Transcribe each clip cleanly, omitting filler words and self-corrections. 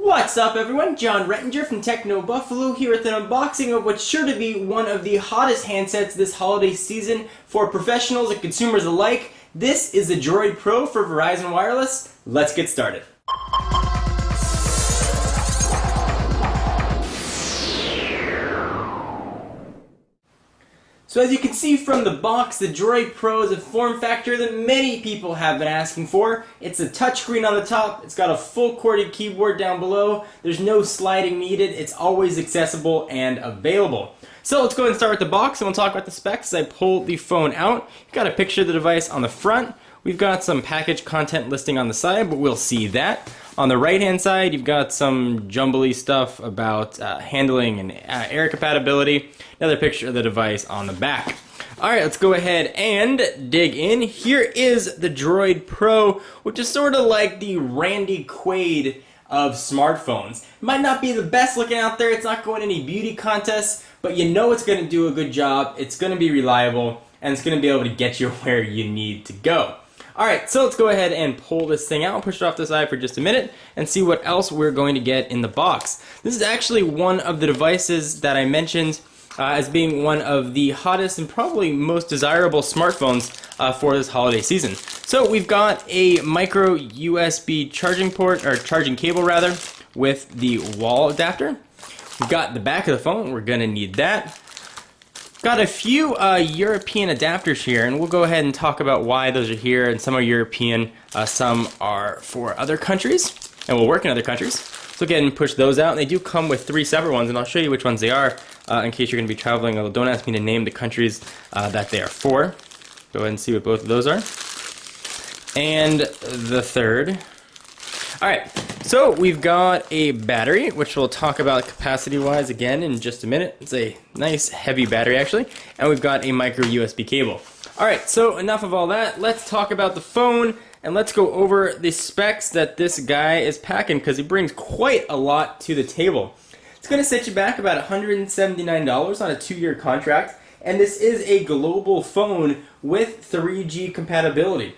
What's up everyone, John Rettinger from Techno Buffalo here with an unboxing of what's sure to be one of the hottest handsets this holiday season for professionals and consumers alike. This is the Droid Pro for Verizon Wireless. Let's get started. So as you can see from the box, the Droid Pro is a form factor that many people have been asking for. It's a touchscreen on the top, it's got a full corded keyboard down below, there's no sliding needed, it's always accessible and available. So let's go ahead and start with the box and we'll talk about the specs as I pull the phone out. You've got a picture of the device on the front. We've got some package content listing on the side, but we'll see that. On the right-hand side, you've got some jumbly stuff about handling and air compatibility. Another picture of the device on the back. Alright, let's go ahead and dig in. Here is the Droid Pro, which is sort of like the Randy Quaid of smartphones. It might not be the best looking out there, it's not going any beauty contests, but you know it's going to do a good job, it's going to be reliable, and it's going to be able to get you where you need to go. Alright, so let's go ahead and pull this thing out, push it off the side for just a minute, and see what else we're going to get in the box. This is actually one of the devices that I mentioned as being one of the hottest and probably most desirable smartphones for this holiday season. So we've got a micro USB charging port, or charging cable rather, with the wall adapter. We've got the back of the phone, we're going to need that. Got a few European adapters here, and we'll go ahead and talk about why those are here. And some are European, some are for other countries, and will work in other countries. So go ahead and push those out. And they do come with 3 separate ones, and I'll show you which ones they are in case you're going to be traveling. Don't ask me to name the countries that they are for. Go ahead and see what both of those are. And the third. Alright, so we've got a battery, which we'll talk about capacity-wise again in just a minute. It's a nice heavy battery actually. And we've got a micro USB cable. Alright, so enough of all that. Let's talk about the phone and let's go over the specs that this guy is packing because he brings quite a lot to the table. It's going to set you back about $179 on a 2-year contract, and this is a global phone with 3G compatibility.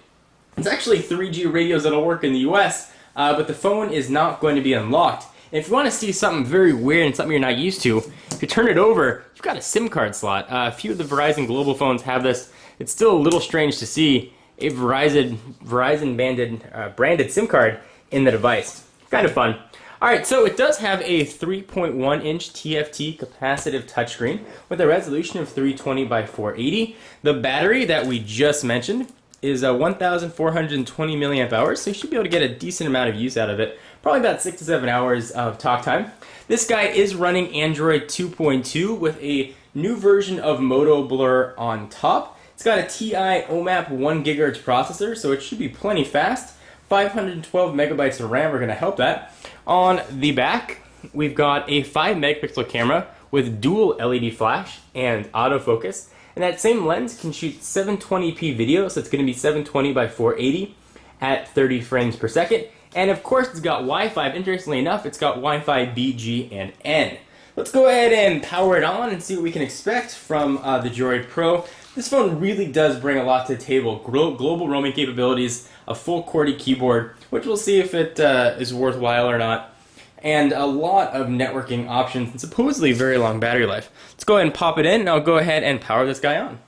It's actually 3G radios that'll work in the US, but the phone is not going to be unlocked. And if you want to see something very weird and something you're not used to, if you turn it over, you've got a SIM card slot. A few of the Verizon global phones have this. It's still a little strange to see a Verizon branded SIM card in the device. Kind of fun. Alright, so it does have a 3.1-inch TFT capacitive touchscreen with a resolution of 320 by 480. The battery that we just mentioned is 1,420 milliamp hours, so you should be able to get a decent amount of use out of it. Probably about 6 to 7 hours of talk time. This guy is running Android 2.2 with a new version of Moto Blur on top. It's got a TI OMAP 1 GHz processor, so it should be plenty fast. 512 megabytes of RAM are going to help that. On the back, we've got a 5 megapixel camera with dual LED flash and autofocus. And that same lens can shoot 720p video, so it's going to be 720 by 480 at 30 frames per second. And of course, it's got Wi-Fi. Interestingly enough, it's got Wi-Fi B, G, and N. Let's go ahead and power it on and see what we can expect from the Droid Pro. This phone really does bring a lot to the table. Global roaming capabilities, a full QWERTY keyboard, which we'll see if it is worthwhile or not, and a lot of networking options and supposedly very long battery life. Let's go ahead and pop it in, and I'll go ahead and power this guy on.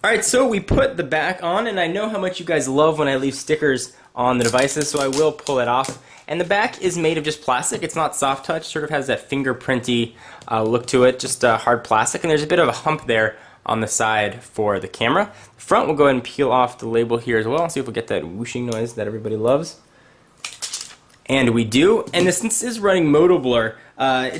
Alright, so we put the back on, and I know how much you guys love when I leave stickers on the devices, so I will pull it off. And the back is made of just plastic. It's not soft touch, sort of has that fingerprinty look to it, just hard plastic, and there's a bit of a hump there on the side for the camera. The front, we'll go ahead and peel off the label here as well, see if we get that whooshing noise that everybody loves. And we do, and this is running Moto Blur.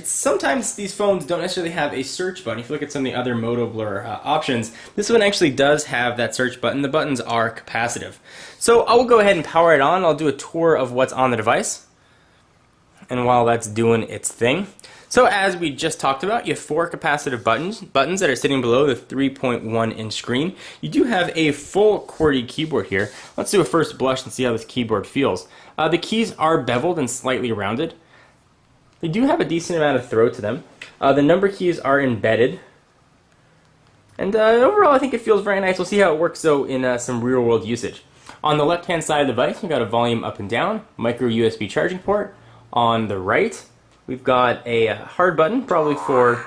Sometimes these phones don't necessarily have a search button. If you look at some of the other Moto Blur options, this one actually does have that search button. The buttons are capacitive. So I will go ahead and power it on. I'll do a tour of what's on the device. And while that's doing its thing, so as we just talked about, you have 4 capacitive buttons that are sitting below the 3.1-inch screen. You do have a full QWERTY keyboard here. Let's do a first blush and see how this keyboard feels. The keys are beveled and slightly rounded. They do have a decent amount of throw to them. The number keys are embedded. And overall, I think it feels very nice. We'll see how it works, though, in some real-world usage. On the left-hand side of the device, we've got a volume up and down, micro USB charging port. On the right, we've got a hard button, probably for,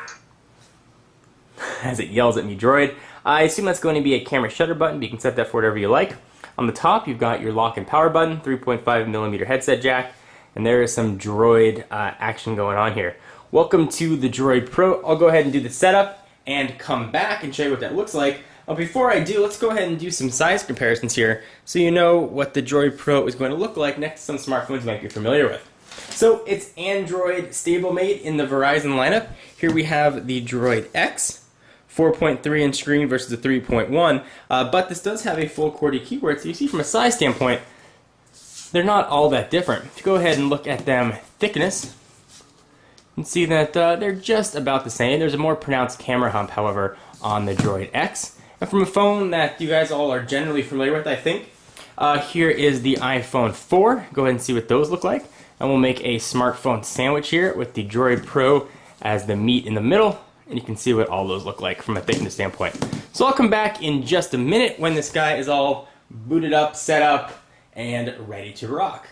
as it yells at me, Droid. I assume that's going to be a camera shutter button, but you can set that for whatever you like. On the top, you've got your lock and power button, 3.5mm headset jack, and there is some Droid action going on here. Welcome to the Droid Pro. I'll go ahead and do the setup and come back and show you what that looks like. Before I do, let's go ahead and do some size comparisons here so you know what the Droid Pro is going to look like next to some smartphones you might be familiar with. So it's Android stablemate in the Verizon lineup. Here we have the Droid X, 4.3 inch screen versus the 3.1, but this does have a full QWERTY keyboard, so you see from a size standpoint, they're not all that different. If you go ahead and look at them thickness, you can see that they're just about the same. There's a more pronounced camera hump, however, on the Droid X. And from a phone that you guys all are generally familiar with, I think, here is the iPhone 4. Go ahead and see what those look like. And we'll make a smartphone sandwich here with the Droid Pro as the meat in the middle. And you can see what all those look like from a thickness standpoint. So I'll come back in just a minute when this guy is all booted up, set up, and ready to rock.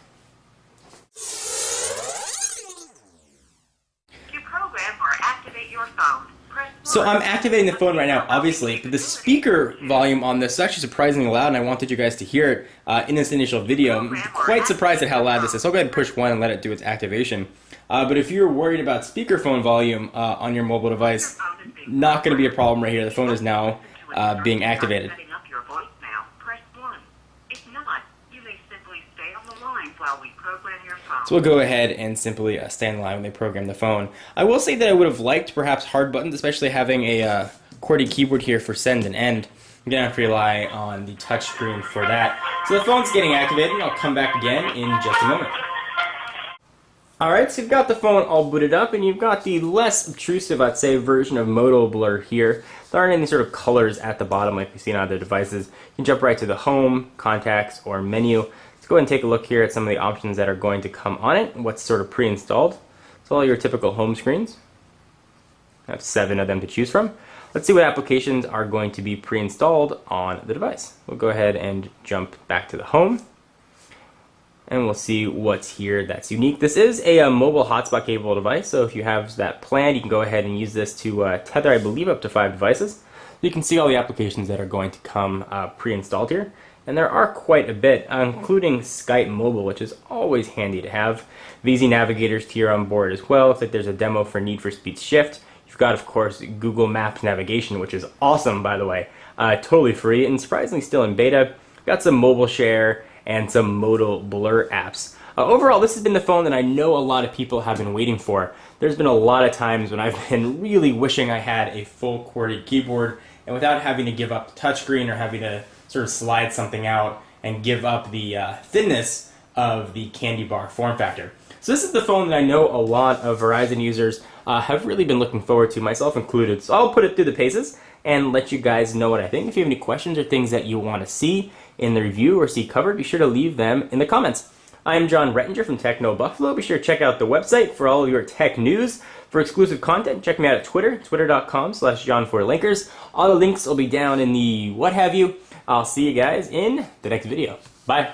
To program or activate your phone, so I'm activating the phone right now, obviously, but the speaker volume on this is actually surprisingly loud, and I wanted you guys to hear it in this initial video. I'm quite surprised at how loud this is. So I'll go ahead and push 1 and let it do its activation. But if you're worried about speakerphone volume on your mobile device, not going to be a problem right here. The phone is now being activated. So we'll go ahead and simply stay in line when they program the phone. I will say that I would have liked perhaps hard buttons, especially having a QWERTY keyboard here for send and end. I'm going to have to rely on the touch screen for that. So the phone's getting activated, and I'll come back again in just a moment. Alright, so you've got the phone all booted up, and you've got the less obtrusive, I'd say, version of Moto Blur here. There aren't any sort of colors at the bottom like we see on other devices. You can jump right to the home, contacts, or menu. Let's go ahead and take a look here at some of the options that are going to come on it, and what's sort of pre-installed. So all your typical home screens. I have 7 of them to choose from. Let's see what applications are going to be pre-installed on the device. We'll go ahead and jump back to the home, and we'll see what's here that's unique. This is a mobile hotspot capable device, so if you have that planned, you can go ahead and use this to tether, I believe, up to 5 devices. You can see all the applications that are going to come pre-installed here. And there are quite a bit, including Skype Mobile, which is always handy to have. VZ Navigator's here on board as well. Looks like there's a demo for Need for Speed Shift. You've got, of course, Google Maps navigation, which is awesome, by the way. Totally free and surprisingly still in beta. Got some mobile share and some Moto Blur apps. Overall, this has been the phone that I know a lot of people have been waiting for. There's been a lot of times when I've been really wishing I had a full QWERTY keyboard, and without having to give up the touchscreen or having to sort of slide something out and give up the thinness of the candy bar form factor. So this is the phone that I know a lot of Verizon users have really been looking forward to, myself included. So I'll put it through the paces and let you guys know what I think. If you have any questions or things that you want to see in the review or see covered, be sure to leave them in the comments. I'm John Rettinger from Techno Buffalo. Be sure to check out the website for all of your tech news. For exclusive content, check me out at Twitter, twitter.com/John4Linkers. All the links will be down in the what have you. I'll see you guys in the next video. Bye.